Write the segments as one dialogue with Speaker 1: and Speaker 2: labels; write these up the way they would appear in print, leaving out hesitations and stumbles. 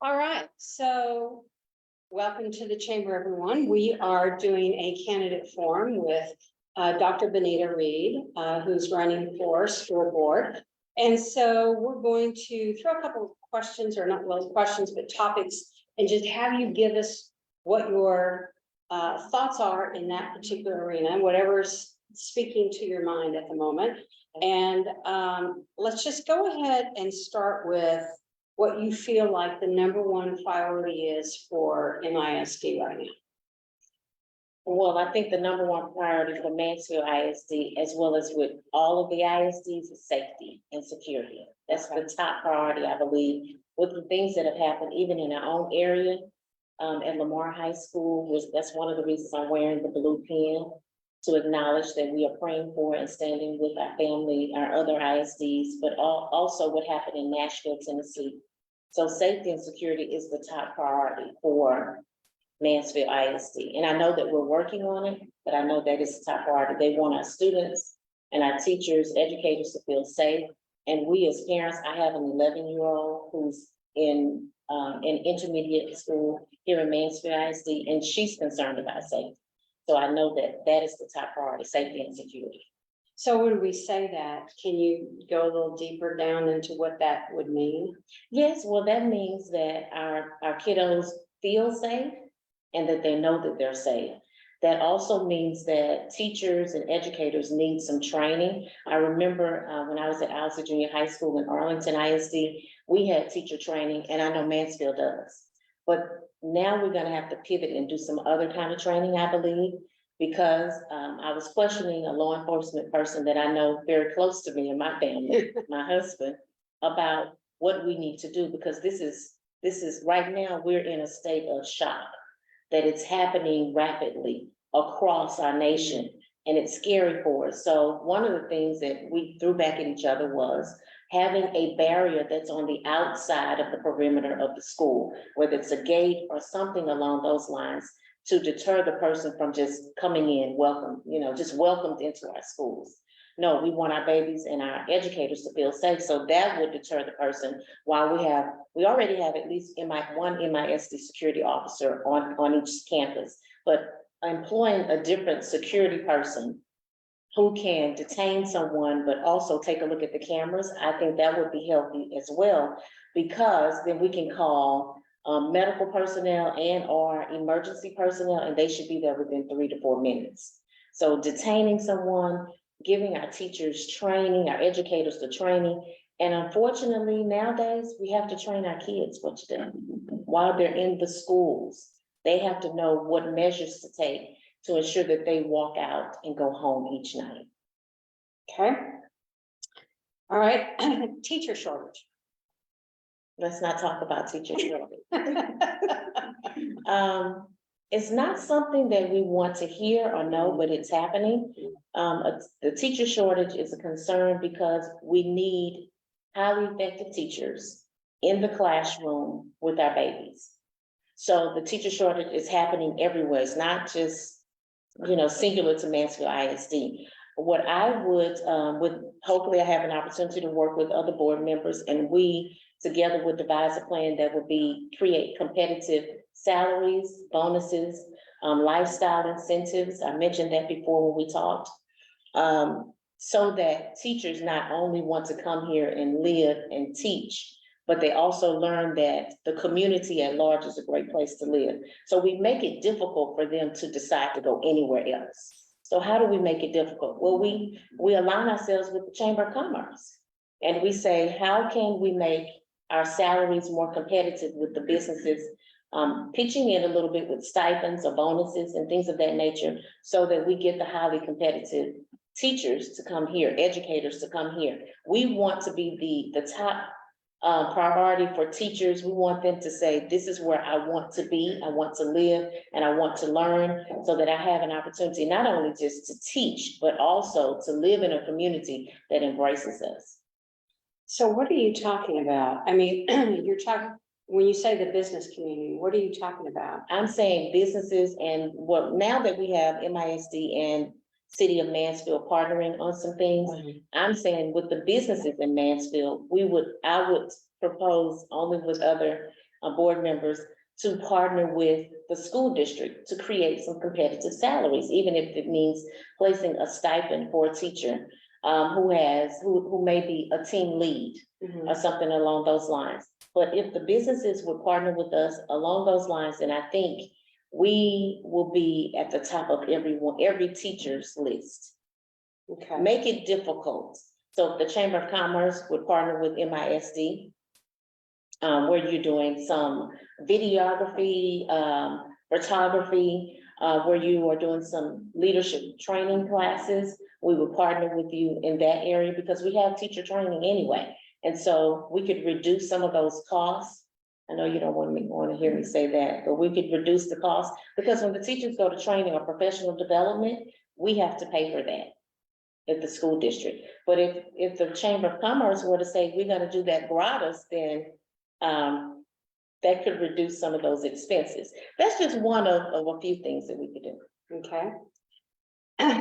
Speaker 1: All right, so welcome to the chamber, everyone. We are doing a candidate forum with Dr. Benita Reed, who's running for school board. And so we're going to throw a couple of questions, or not really questions, but topics, and just have you give us what your thoughts are in that particular arena, whatever's speaking to your mind at the moment. And let's just go ahead and start with what you feel like the number one priority is for MISD right now.
Speaker 2: Well, I think the number one priority for Mansfield ISD, as well as with all of the ISDs, is safety and security. That's the top priority, I believe, with the things that have happened, even in our own area, at Lamar High School. That's one of the reasons I'm wearing the blue pin, to acknowledge that we are praying for and standing with our family, our other ISDs, but also what happened in Nashville, Tennessee. So safety and security is the top priority for Mansfield ISD. And I know that we're working on it, but I know that is the top priority. They want our students and our teachers, educators to feel safe. And we as parents, I have an 11-year-old who's in intermediate school here in Mansfield ISD, and she's concerned about safety. So I know that that is the top priority, safety and security.
Speaker 1: So when we say that, can you go a little deeper down into what that would mean?
Speaker 2: Yes, well, that means that our kiddos feel safe and that they know that they're safe. That also means that teachers and educators need some training. I remember when I was at Alsa Junior High School in Arlington ISD, we had teacher training, and I know Mansfield does. But now we're gonna have to pivot and do some other kind of training, I believe, because I was questioning a law enforcement person that I know very close to me and my family, my husband, about what we need to do, because this is right now we're in a state of shock that it's happening rapidly across our nation, and it's scary for us. So one of the things that we threw back at each other was having a barrier that's on the outside of the perimeter of the school, whether it's a gate or something along those lines, to deter the person from just coming in, just welcomed into our schools. No, we want our babies and our educators to feel safe. So that would deter the person, while we already have at least one MISD security officer on each campus, but employing a different security person who can detain someone, but also take a look at the cameras, I think that would be healthy as well, because then we can call medical personnel and or emergency personnel, and they should be there within 3 to 4 minutes. So detaining someone, giving our teachers training, our educators the training. And unfortunately, nowadays, we have to train our kids what to do while they're in the schools. They have to know what measures to take to ensure that they walk out and go home each night.
Speaker 1: Okay. All right, teacher shortage.
Speaker 2: Let's not talk about teacher shortage. It's not something that we want to hear or know, but it's happening. The teacher shortage is a concern because we need highly effective teachers in the classroom with our babies. So the teacher shortage is happening everywhere. It's not just, singular to Mansfield ISD. What I would hopefully I have an opportunity to work with other board members, and we together would devise a plan that would create competitive salaries, bonuses, lifestyle incentives. I mentioned that before when we talked, so that teachers not only want to come here and live and teach, but they also learn that the community at large is a great place to live. So we make it difficult for them to decide to go anywhere else. So how do we make it difficult? Well, we align ourselves with the Chamber of Commerce, and we say, how can we make our salaries more competitive with the businesses, pitching in a little bit with stipends or bonuses and things of that nature, so that we get the highly competitive teachers to come here, educators to come here. We want to be the top priority for teachers. We want them to say, this is where I want to be, I want to live, and I want to learn, so that I have an opportunity not only just to teach, but also to live in a community that embraces us.
Speaker 1: So what are you talking about? I mean, when you say the business community, what are you talking about?
Speaker 2: I'm saying businesses, and now that we have MISD and City of Mansfield partnering on some things, I'm saying with the businesses in Mansfield, I would propose only with other board members to partner with the school district to create some competitive salaries, even if it means placing a stipend for a teacher who may be a team lead or something along those lines. But if the businesses would partner with us along those lines, then I think we will be at the top of every teacher's list.
Speaker 1: Okay,
Speaker 2: Make it difficult. So if the Chamber of Commerce would partner with MISD, where you're doing some videography, photography, where you are doing some leadership training classes, we would partner with you in that area because we have teacher training anyway. And so we could reduce some of those costs. I know you don't want to hear me say that, but we could reduce the cost because when the teachers go to training or professional development, we have to pay for that at the school district. But if the Chamber of Commerce were to say, we're gonna do that gratis, then that could reduce some of those expenses. That's just one of a few things that we could do.
Speaker 1: okay.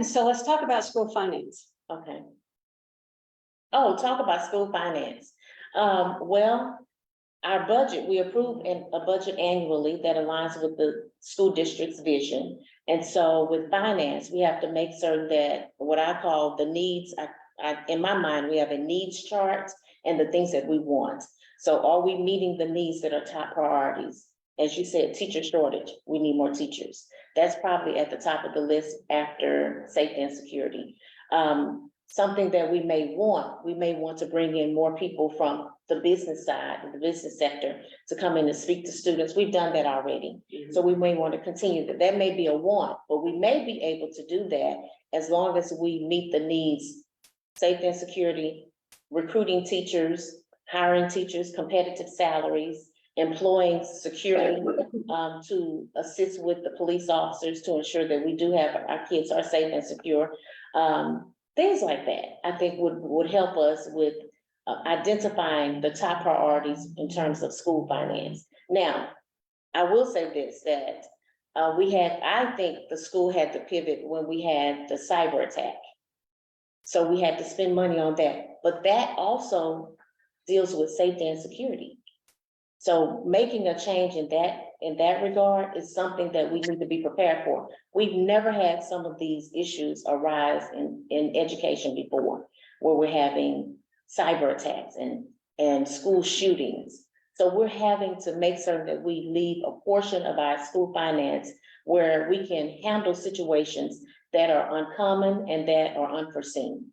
Speaker 1: So let's talk about school finance.
Speaker 2: Okay. Oh, talk about school finance. Well, our budget, we approve a budget annually that aligns with the school district's vision. And so with finance, we have to make certain that what I call the needs, in my mind, we have a needs chart and the things that we want. So are we meeting the needs that are top priorities? As you said, teacher shortage, we need more teachers. That's probably at the top of the list after safety and security. Something that we may want to bring in more people from the business side, the business sector, to come in and speak to students. We've done that already. So we may want to continue that. That may be a want, but we may be able to do that as long as we meet the needs, safety and security, recruiting teachers, hiring teachers, competitive salaries, employing security to assist with the police officers to ensure that we do have our kids are safe and secure. Things like that, I think would help us with identifying the top priorities in terms of school finance. Now, I will say this, that I think the school had to pivot when we had the cyber attack. So we had to spend money on that, but that also deals with safety and security. So making a change in that regard is something that we need to be prepared for. We've never had some of these issues arise in education before, where we're having cyber attacks and school shootings. So we're having to make certain that we leave a portion of our school finance where we can handle situations that are uncommon and that are unforeseen.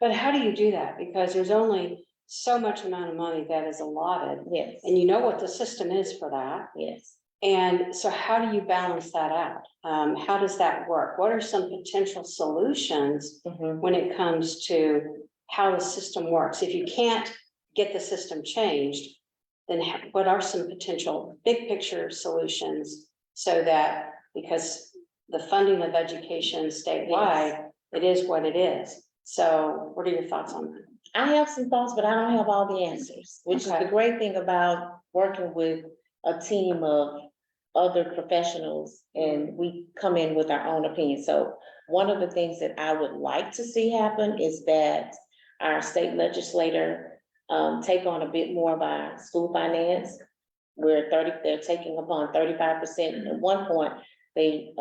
Speaker 1: But how do you do that? Because there's only so much amount of money that is allotted.
Speaker 2: Yes.
Speaker 1: And you know what the system is for that.
Speaker 2: Yes.
Speaker 1: And so how do you balance that out? How does that work? What are some potential solutions when it comes to how the system works? If you can't get the system changed, then what are some potential big picture solutions so that, because the funding of education statewide, it is what it is. So what are your thoughts on that?
Speaker 2: I have some thoughts, but I don't have all the answers, which is the great thing about working with a team of other professionals, and we come in with our own opinion. So one of the things that I would like to see happen is that our state legislator take on a bit more of our school finance. They're taking upon 35%. At one point, they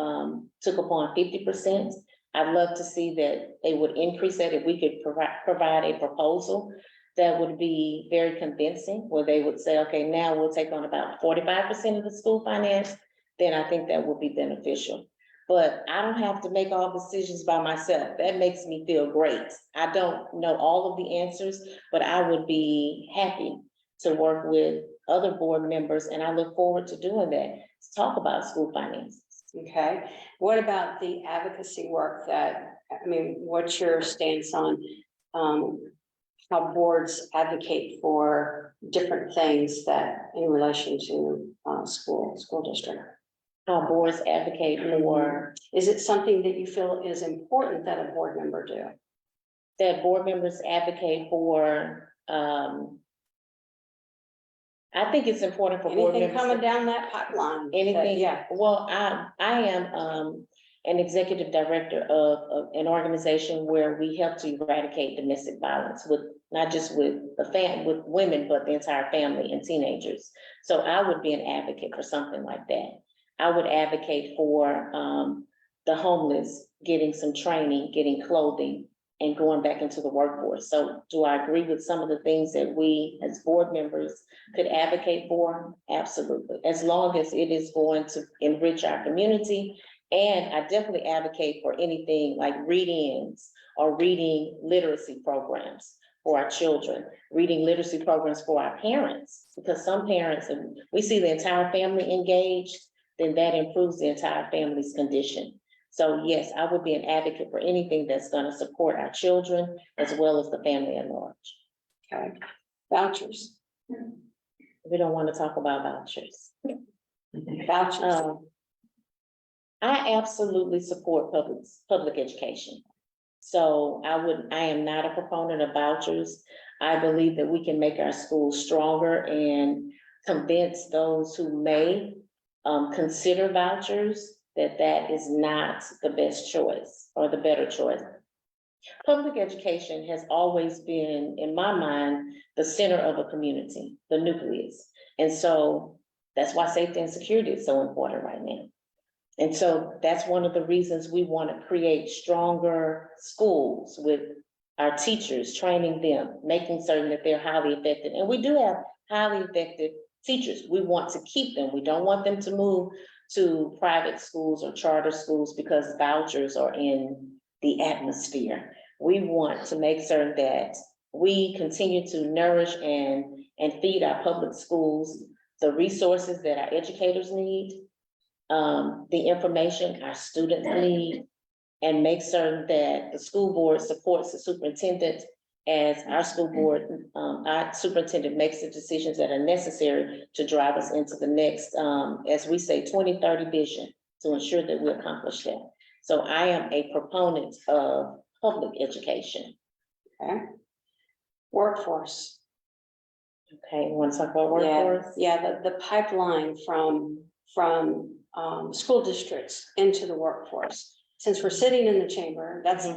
Speaker 2: took upon 50%. I'd love to see that they would increase that. If we could provide a proposal that would be very convincing, where they would say, okay, now we'll take on about 45% of the school finance, then I think that would be beneficial. But I don't have to make all decisions by myself. That makes me feel great. I don't know all of the answers, but I would be happy to work with other board members, and I look forward to doing that, to talk about school finances.
Speaker 1: Okay, what about the advocacy work what's your stance on how boards advocate for different things that in relation to school district?
Speaker 2: How boards advocate for.
Speaker 1: Is it something that you feel is important that a board member do?
Speaker 2: That board members advocate for, I think it's important for board
Speaker 1: Anything
Speaker 2: members.
Speaker 1: coming down that pipeline?
Speaker 2: Anything,
Speaker 1: Yeah.
Speaker 2: well, I am an executive director of an organization where we help to eradicate domestic violence with, not just with with women, but the entire family and teenagers. So I would be an advocate for something like that. I would advocate for, the homeless getting some training, getting clothing, and going back into the workforce. So do I agree with some of the things that we as board members could advocate for? Absolutely, as long as it is going to enrich our community. And I definitely advocate for anything like read-ins or reading literacy programs for our children, reading literacy programs for our parents, because some parents, if we see the entire family engaged, then that improves the entire family's condition. So yes, I would be an advocate for anything that's going to support our children as well as the family at large.
Speaker 1: Okay, vouchers.
Speaker 2: We don't want to talk about vouchers.
Speaker 1: Vouchers.
Speaker 2: I absolutely support public education. So I am not a proponent of vouchers. I believe that we can make our schools stronger and convince those who may consider vouchers that is not the best choice or the better choice. Public education has always been, in my mind, the center of a community, the nucleus. And so that's why safety and security is so important right now. And so that's one of the reasons we want to create stronger schools with our teachers, training them, making certain that they're highly effective. And we do have highly effective teachers. We want to keep them. We don't want them to move to private schools or charter schools because vouchers are in the atmosphere. We want to make certain that we continue to nourish and feed our public schools the resources that our educators need, the information our students need, and make certain that the school board supports the superintendent as our school board, our superintendent makes the decisions that are necessary to drive us into the next, as we say, 2030 vision to ensure that we accomplish that. So I am a proponent of public education.
Speaker 1: Okay. Workforce.
Speaker 2: Okay, you want to talk about workforce?
Speaker 1: Yeah, the pipeline from school districts into the workforce. Since we're sitting in the chamber, that's a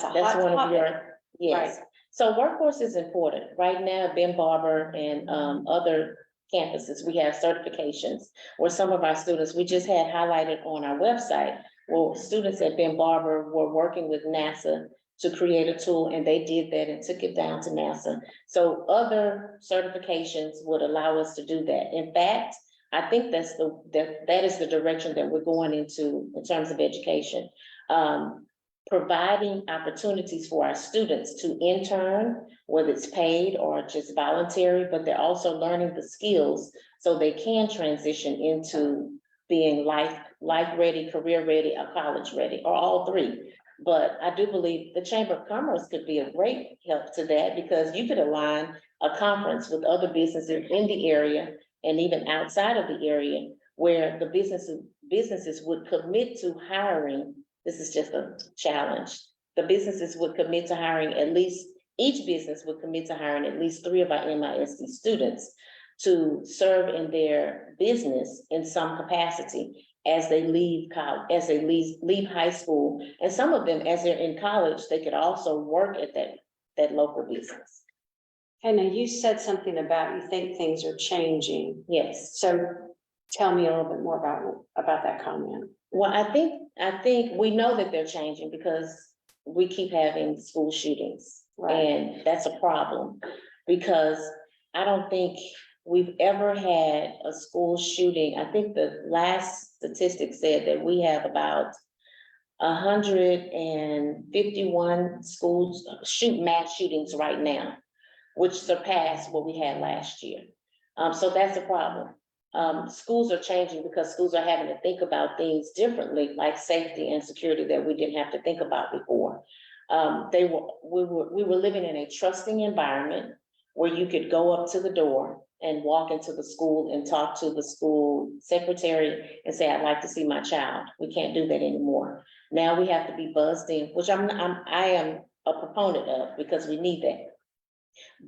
Speaker 1: hot
Speaker 2: one of
Speaker 1: topic.
Speaker 2: your, yes.
Speaker 1: Right.
Speaker 2: So workforce is important. Right now, Ben Barber and other campuses, we have certifications where some of our students, we just had highlighted on our website, well, students at Ben Barber were working with NASA to create a tool, and they did that and took it down to NASA. So other certifications would allow us to do that. In fact, I think that is the direction that we're going into in terms of education. Providing opportunities for our students to intern, whether it's paid or just voluntary, but they're also learning the skills so they can transition into being life ready, career ready, or college ready, or all three. But I do believe the Chamber of Commerce could be a great help to that, because you could align a conference with other businesses in the area and even outside of the area where the businesses would commit to hiring. This is just a challenge. The businesses would commit to hiring each business would commit to hiring at least 3 of our MISD students to serve in their business in some capacity as they leave college, as they leave high school. And some of them, as they're in college, they could also work at that local business.
Speaker 1: And now you said something about you think things are changing.
Speaker 2: Yes.
Speaker 1: So tell me a little bit more about that comment.
Speaker 2: Well, I think we know that they're changing because we keep having school shootings.
Speaker 1: Right.
Speaker 2: And that's a problem, because I don't think we've ever had a school shooting. I think the last statistic said that we have about 151 schools mass shootings right now, which surpassed what we had last year. So that's a problem. Schools are changing because schools are having to think about things differently, like safety and security, that we didn't have to think about before. We were living in a trusting environment where you could go up to the door and walk into the school and talk to the school secretary and say, I'd like to see my child. We can't do that anymore. Now we have to be buzzed in, which I am a proponent of, because we need that.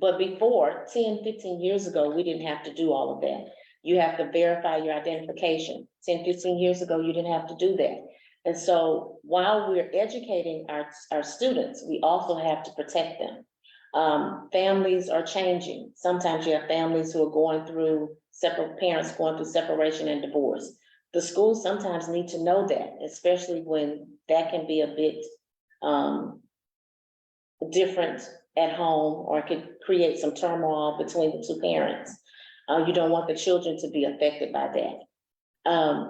Speaker 2: But before, 10, 15 years ago, we didn't have to do all of that. You have to verify your identification. 10, 15 years ago, you didn't have to do that. And so while we're educating our students, we also have to protect them. Families are changing. Sometimes you have families who are going through parents going through separation and divorce. The schools sometimes need to know that, especially when that can be a bit different at home, or could create some turmoil between the two parents. You don't want the children to be affected by that.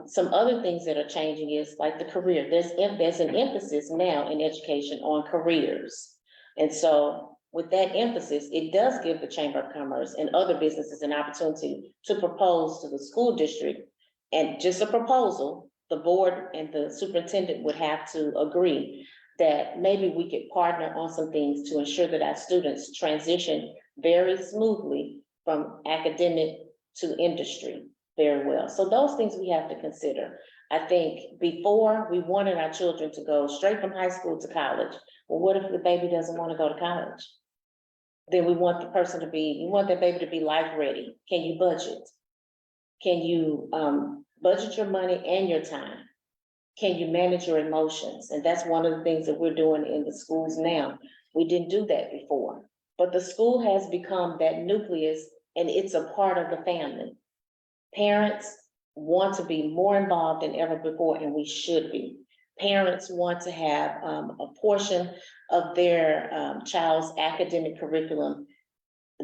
Speaker 2: Some other things that are changing is like the career. There's an emphasis now in education on careers. And so with that emphasis, it does give the Chamber of Commerce and other businesses an opportunity to propose to the school district. And just a proposal, the board and the superintendent would have to agree that maybe we could partner on some things to ensure that our students transition very smoothly from academic to industry very well. So those things we have to consider. I think before we wanted our children to go straight from high school to college. Well, what if the baby doesn't want to go to college? Then we want that baby to be life ready. Can you budget? Can you budget your money and your time? Can you manage your emotions? And that's one of the things that we're doing in the schools now. We didn't do that before, but the school has become that nucleus, and it's a part of the family. Parents want to be more involved than ever before, and we should be. Parents want to have a portion of their child's academic curriculum.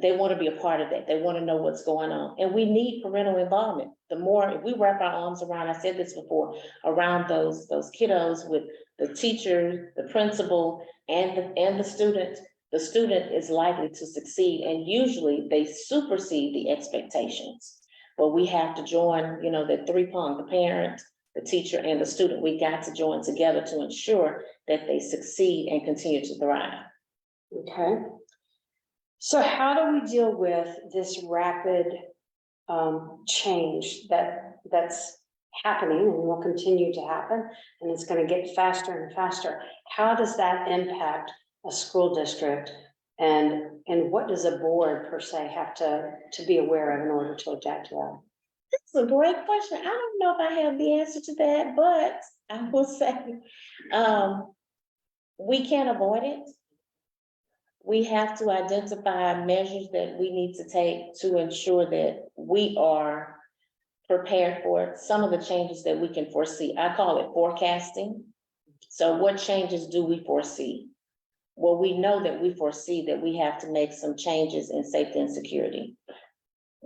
Speaker 2: They want to be a part of that. They want to know what's going on. And we need parental involvement. The more, if we wrap our arms around, I said this before, around those kiddos with the teacher, the principal, and the student is likely to succeed. And usually they supersede the expectations. But we have to join, the three-prong, the parent, the teacher, and the student. We got to join together to ensure that they succeed and continue to thrive.
Speaker 1: Okay. So how do we deal with this rapid change that's happening and will continue to happen, and it's going to get faster and faster? How does that impact a school district, and what does a board per se have to be aware of in order to adapt to that?
Speaker 2: That's a great question. I don't know if I have the answer to that, but I will say we can't avoid it. We have to identify measures that we need to take to ensure that we are prepared for some of the changes that we can foresee. I call it forecasting. So what changes do we foresee? Well, we know that we foresee that we have to make some changes in safety and security.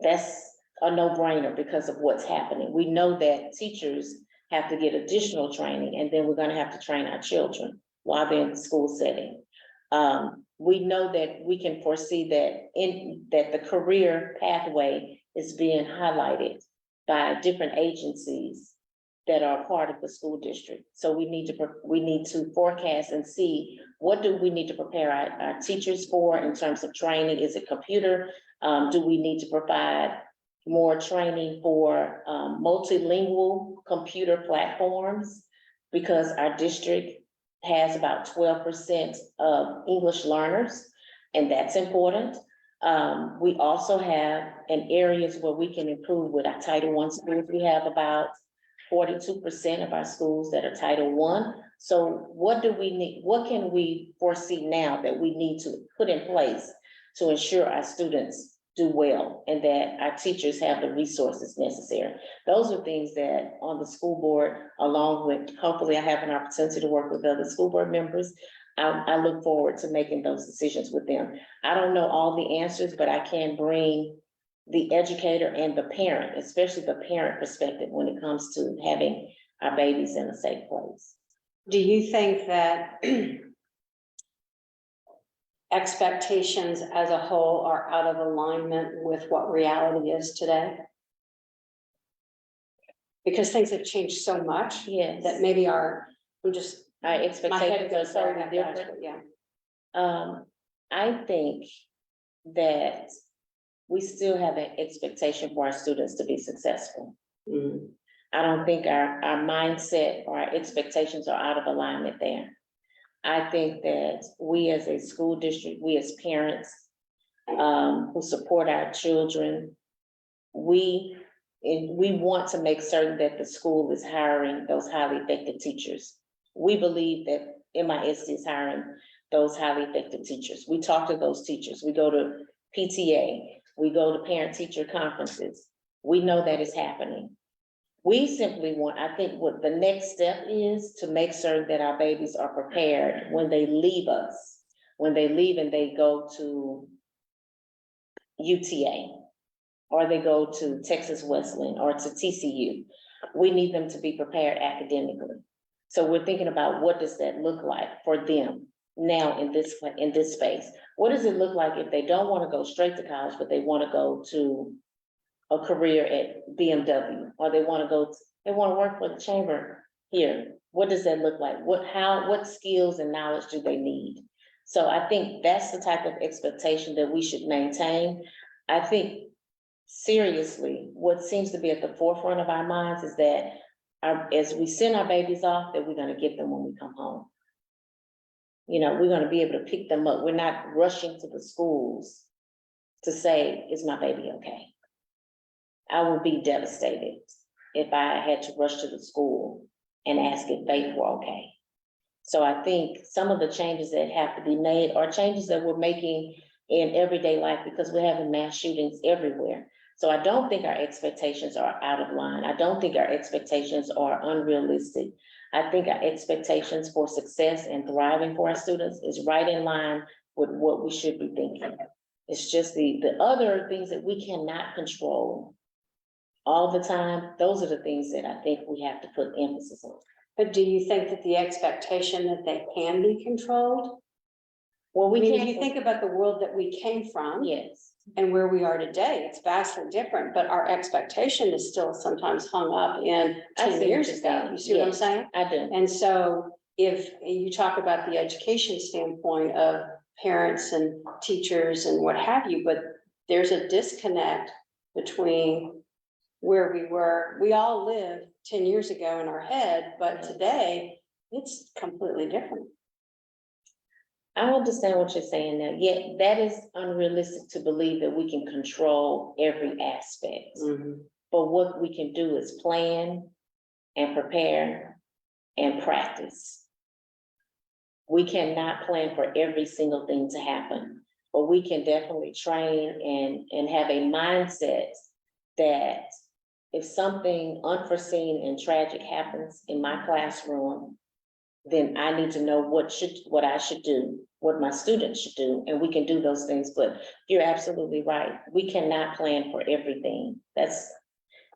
Speaker 2: That's a no-brainer because of what's happening. We know that teachers have to get additional training, and then we're going to have to train our children while they're in the school setting. We know that we can foresee that the career pathway is being highlighted by different agencies that are part of the school district. So we need to forecast and see what do we need to prepare our teachers for in terms of training. Is it computer? Do we need to provide more training for multilingual computer platforms? Because our district has about 12% of English learners, and that's important. We also have in areas where we can improve with our Title I schools. We have about 42% of our schools that are Title I. So what do we need? What can we foresee now that we need to put in place to ensure our students do well and that our teachers have the resources necessary? Those are things that on the school board, along with, hopefully I have an opportunity to work with other school board members. I look forward to making those decisions with them. I don't know all the answers, but I can bring the educator and the parent, especially the parent perspective when it comes to having our babies in a safe place.
Speaker 1: Do you think that expectations as a whole are out of alignment with what reality is today? Because things have changed so much.
Speaker 2: Yes.
Speaker 1: That maybe our
Speaker 2: expectations are so different.
Speaker 1: Yeah.
Speaker 2: I think that we still have an expectation for our students to be successful.
Speaker 1: Mm-hmm.
Speaker 2: I don't think our mindset or our expectations are out of alignment there. I think that we as a school district, we as parents who support our children, we and we want to make certain that the school is hiring those highly effective teachers. We believe that MISD is hiring those highly effective teachers. We talk to those teachers. We go to PTA. We go to parent-teacher conferences. We know that is happening. We simply want, I think what the next step is to make certain that our babies are prepared when they leave us, when they leave and they go to UTA, or they go to Texas Wesleyan or to TCU. We need them to be prepared academically. So we're thinking about what does that look like for them now in this space? What does it look like if they don't want to go straight to college, but they want to go to a career at BMW, or they want to work for the chamber here? What does that look like? What skills and knowledge do they need? So I think that's the type of expectation that we should maintain. I think seriously, what seems to be at the forefront of our minds is that as we send our babies off, that we're going to get them when we come home. You know, we're going to be able to pick them up. We're not rushing to the schools to say, is my baby okay? I would be devastated if I had to rush to the school and ask if they were okay. So I think some of the changes that have to be made are changes that we're making in everyday life, because we're having mass shootings everywhere. So I don't think our expectations are out of line. I don't think our expectations are unrealistic. I think our expectations for success and thriving for our students is right in line with what we should be thinking. It's just the other things that we cannot control all the time. Those are the things that I think we have to put emphasis on.
Speaker 1: But do you think that the expectation that they can be controlled?
Speaker 2: Well,
Speaker 1: I mean, if you think about the world that we came from.
Speaker 2: Yes.
Speaker 1: And where we are today, it's vastly different, but our expectation is still sometimes hung up in 10 years ago. You see what I'm saying?
Speaker 2: I do.
Speaker 1: And so if you talk about the education standpoint of parents and teachers and what have you, but there's a disconnect between where we were. We all lived 10 years ago in our head, but today it's completely different.
Speaker 2: I understand what you're saying now. Yet that is unrealistic to believe that we can control every aspect. But what we can do is plan and prepare and practice. We cannot plan for every single thing to happen, but we can definitely train and have a mindset that if something unforeseen and tragic happens in my classroom, then I need to know what I should do, what my students should do, and we can do those things. But you're absolutely right. We cannot plan for everything. That's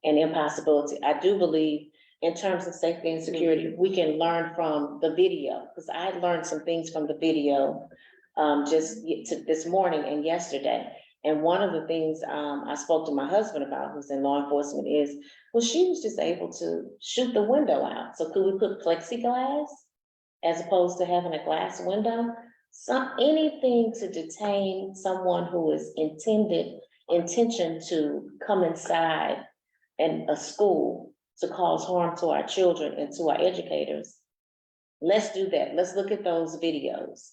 Speaker 2: an impossibility. I do believe in terms of safety and security, we can learn from the video, because I learned some things from the video this morning and yesterday. And one of the things I spoke to my husband about, who's in law enforcement, is, well, she was just able to shoot the window out. So could we put plexiglass as opposed to having a glass window? Anything to detain someone who is intention to come inside a school to cause harm to our children and to our educators. Let's do that. Let's look at those videos.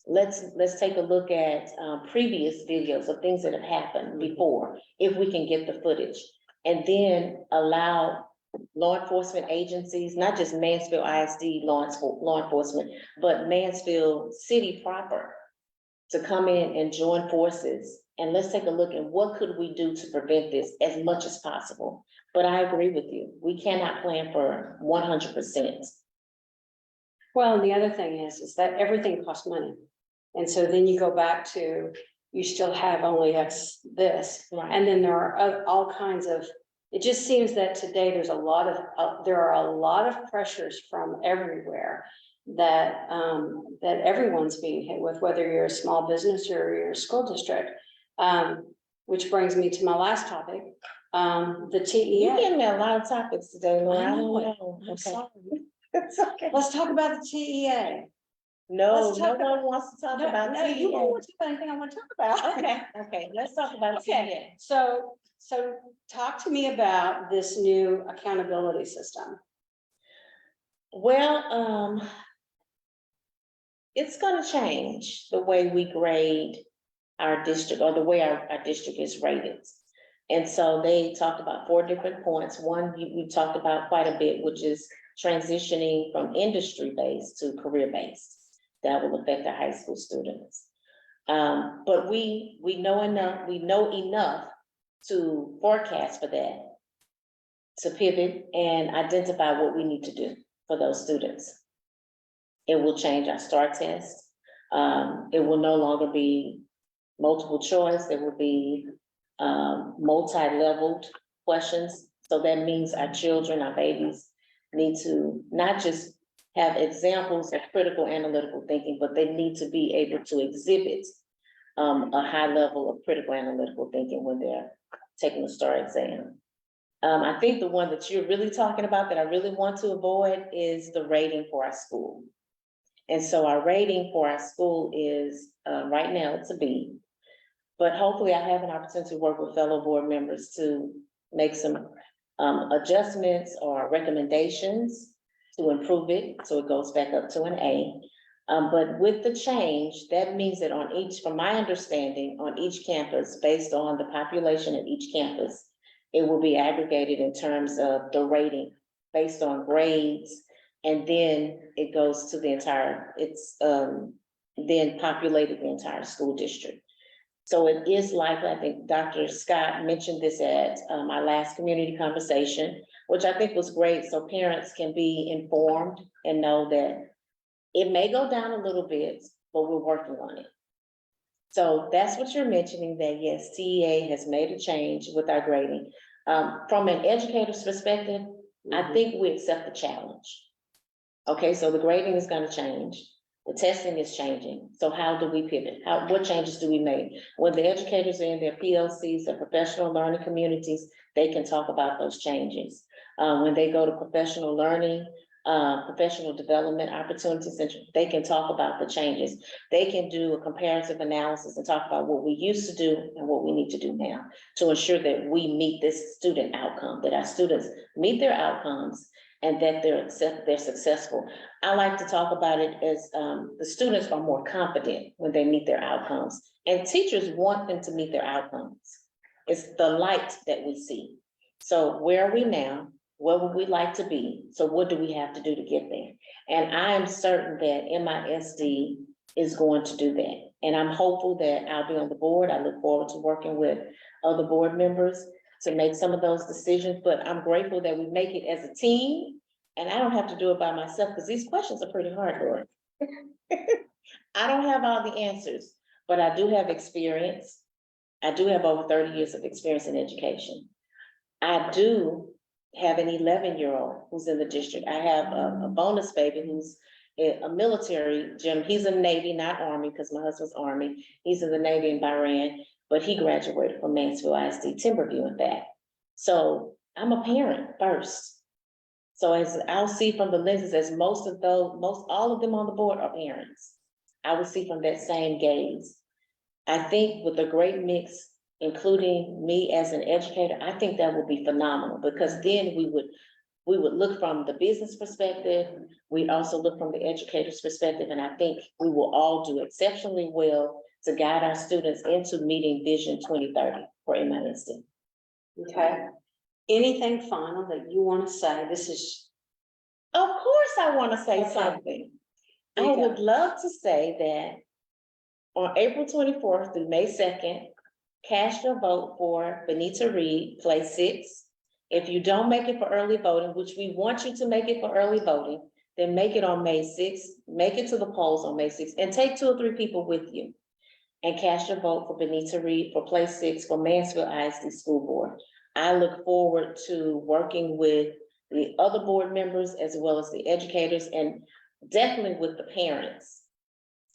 Speaker 2: Let's take a look at previous videos of things that have happened before, if we can get the footage, and then allow law enforcement agencies, not just Mansfield ISD law enforcement, but Mansfield City proper, to come in and join forces. And let's take a look at what could we do to prevent this as much as possible. But I agree with you. We cannot plan for 100%.
Speaker 1: Well, and the other thing is that everything costs money. And so then you go back to, you still have only this,
Speaker 2: Right.
Speaker 1: And then there are all kinds of, it just seems that today there are a lot of pressures from everywhere that everyone's being hit with, whether you're a small business or you're a school district. Which brings me to my last topic, the TEA.
Speaker 2: You're giving me a lot of topics today, Laura.
Speaker 1: I know it.
Speaker 2: I'm
Speaker 1: I'm sorry.
Speaker 2: It's okay.
Speaker 1: Let's talk about the TEA.
Speaker 2: No one wants to talk about
Speaker 1: No,
Speaker 2: TEA.
Speaker 1: you won't want to talk about anything I want to talk about.
Speaker 2: Okay, let's talk about TEA.
Speaker 1: Okay, so talk to me about this new accountability system.
Speaker 2: Well, it's gonna change the way we grade our district, or the way our district is rated. And so they talked about 4 different points. One, we talked about quite a bit, which is transitioning from industry-based to career-based. That will affect our high school students. But we know enough to forecast for that, to pivot and identify what we need to do for those students. It will change our STAR test. It will no longer be multiple choice. There will be multi-leveled questions. So that means our children, our babies need to not just have examples of critical analytical thinking, but they need to be able to exhibit a high level of critical analytical thinking when they're taking the STAR exam. I think the one that you're really talking about that I really want to avoid is the rating for our school. And so our rating for our school is, right now it's a B, but hopefully I have an opportunity to work with fellow board members to make some adjustments or recommendations to improve it, so it goes back up to an A. But with the change, that means that on each, from my understanding, on each campus, based on the population at each campus, it will be aggregated in terms of the rating based on grades. And then it goes to the entire, it's then populated the entire school district. So it is likely, I think Dr. Scott mentioned this at my last community conversation, which I think was great. So parents can be informed and know that it may go down a little bit, but we're working on it. So that's what you're mentioning, that yes, TEA has made a change with our grading. From an educator's perspective, I think we accept the challenge. Okay, so the grading is going to change. The testing is changing. So how do we pivot? What changes do we make? When the educators are in their PLCs, their professional learning communities, they can talk about those changes. When they go to professional learning, professional development opportunities, and they can talk about the changes. They can do a comparative analysis and talk about what we used to do and what we need to do now to ensure that we meet this student outcome, that our students meet their outcomes and that they're successful. I like to talk about it as the students are more confident when they meet their outcomes, and teachers want them to meet their outcomes. It's the light that we see. So where are we now? Where would we like to be? So what do we have to do to get there? And I am certain that MISD is going to do that. And I'm hopeful that I'll be on the board. I look forward to working with other board members to make some of those decisions, but I'm grateful that we make it as a team, and I don't have to do it by myself, because these questions are pretty hard, Laura. I don't have all the answers, but I do have experience. I do have over 30 years of experience in education. I do have an 11-year-old who's in the district. I have a bonus baby who's a military general. He's in the Navy, not Army, because my husband's Army. He's in the Navy in Bahrain, but he graduated from Mansfield ISD Timberview and back. So I'm a parent first. So as I'll see from the lenses, as all of them on the board are parents, I would see from that same gaze. I think with a great mix, including me as an educator, I think that would be phenomenal, because then we would look from the business perspective. We also look from the educator's perspective, and I think we will all do exceptionally well to guide our students into meeting Vision 2030 for MISD.
Speaker 1: Okay. Anything final that you want to say? This is.
Speaker 2: Of course I want to say
Speaker 1: Okay.
Speaker 2: something. I
Speaker 1: Okay.
Speaker 2: would love to say that on April 24th through May 2nd, cast your vote for Benita Reed, place 6. If you don't make it for early voting, which we want you to make it for early voting, then make it on May 6th, make it to the polls on May 6th, and take 2 or 3 people with you. And cast your vote for Benita Reed for place 6 for Mansfield ISD School Board. I look forward to working with the other board members as well as the educators, and definitely with the parents,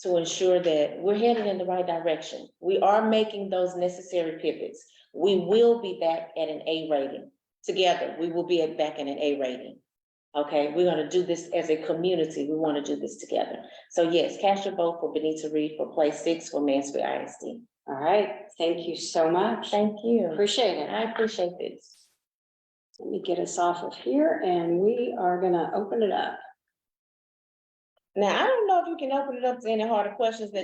Speaker 2: to ensure that we're headed in the right direction. We are making those necessary pivots. We will be back at an A rating. Together, we will be back at an A rating. Okay, we're going to do this as a community. We want to do this together. So yes, cast your vote for Benita Reed for place 6 for Mansfield ISD.
Speaker 1: All right. Thank you so much.
Speaker 2: Thank you.
Speaker 1: Appreciate it.
Speaker 2: I appreciate this.
Speaker 1: Let me get us off of here, and we are going to open it up.
Speaker 2: Now, I don't know if you can open it up to any harder questions that